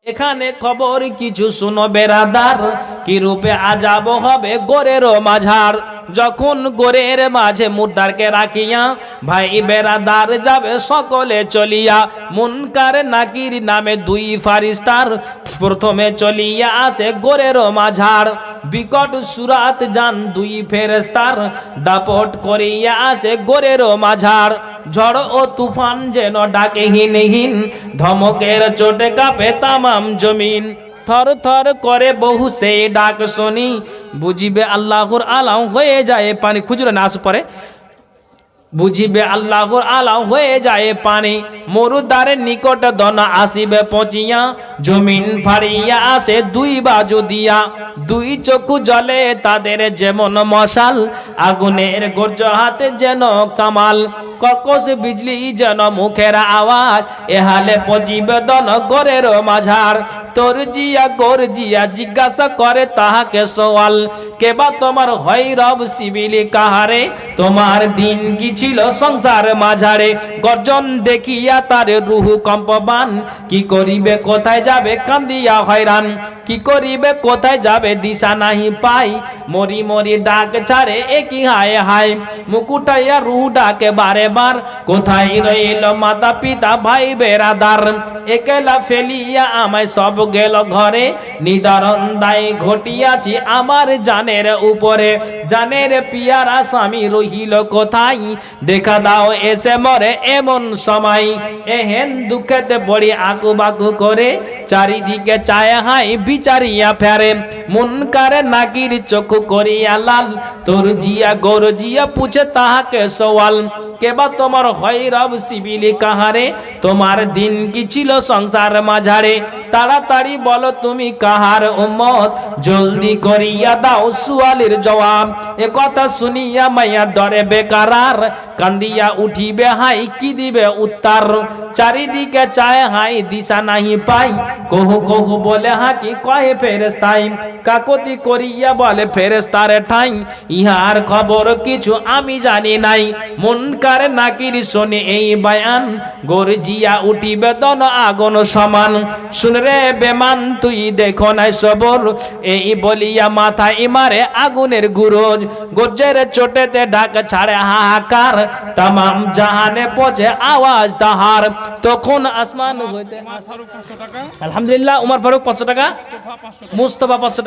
এখানে খবর কিছু শুনো বেরাদার, কি রূপে আজাব হবে গোরের মাঝার। যখন গোরের মাঝে মুর্দারকে রাখিয়া ভাই বেরাদার যাবে সকলে চলিয়া। মুনকার নাকির নামে দুই ফারিস্তার প্রথমে চলিয়া আসে গোরের মাঝার। বিকট সুরাত যান দুই ফেরেস্তার দাপট করিয়া আসে গোরের মাঝার। ঝড় ও তুফান যেন ডাকে হিনহীন, ধমকের চোটে কাঁপে তামাম জমিন। থর থর করে বহু সেই ডাক শুনি, বুঝিবে আল্লাহর আলাম হয়ে যায় পানি। খুচরো না আস পরে বুঝিবে আল্লাহর আলাম হয়ে যায় পানি। মরুদ্বারের নিকট দন আসিবে পচিয়া, জমিন ফাড়িয়া আসে দুই বাজু দিয়া। দুই চক্ষু জলে তাদের যেমন মশাল, আগুনের গর্জ হাতে যেন কামাল। ককস বিজলি যেন মুখের আওয়াজ, এহালে পচিবে দন গোরের মাঝার। তোর জিয়া গোর জিয়া জিজ্ঞাসা করে তাহাকে সওয়াল, কেবা তোমার হয় রব সিবিলি কাহারে? তোমার দিন কি ছিল সংসার মাঝারে? গর্জন দেখিয়া তার রুহু কম্পবান, কি করিবে কোথায় যাবে কান্দিয়া হয়রান। কি করিবে কোথায় যাবে দিশা নাহি পাই, মরি মরি ডাক ছাড়ে একই হায় হায়। মুকুটাইয়া রুহ ডাকে বারে বার, কোথায় রইল মাতা পিতা ভাই বেরাদার। একলা ফেলিয়া আমায় সব গেল ঘরে, নিদারণ দায় ঘটিয়াছি আমার জানের উপরে। জানের পিয়ারা স্বামী রহিল কোথায়, দেখা দাও এসে মরে এমন সময়। এহেন দুঃখেতে পড়ি আকু বাকু করে, চারিদিকে চায় হাই বিচারিয়া ফেরে। মুনকারে নাকির চক্ষু করিয়া লাল, তোর জিয়া গৌর জিয়া পুছে তাহাকে সওয়াল, কেবা তোমার হয় রব সিবিলি কাহারে? তোমার দিন কি ছিল সংসার মাঝারে? তাড়াতাড়ি বলো তুমি কাহার উম্মত, জলদি করিয়া দাও সুয়ালির জবাব। এ কথা শুনিয়া মাইয়া ডরে বেকারার, কান্দিয়া উঠিবে হাই কি দিবে উত্তর। চারিদিকে চায় হাই দিশা নাহি পাই, কহু কহু বলে হাকি কয়ে ফেরেস্তাই। কাকতি করিয়া বলে ফেরেস্তারে ঠাই, ইহার খবর কিছু আমি জানি নাই। মুনকার নাকির শোনে এই বয়ান, গর্জিয়া উঠিবে দন আগুন সমান। শুনরে বেমান তুই দেখো নাই সবর, এই বলিয়া মাথায় মারে আগুনের গুরজ। গর্জের চোটেতে ডাক ছাড়ে হাহাকার, তামাম জাহানে পৌঁছে আওয়াজ তাহার। তখন আসমান হইতে আলহামদুলিল্লাহ উমর ফারুক 500 টাকা, মুস্তফা 500 টাকা।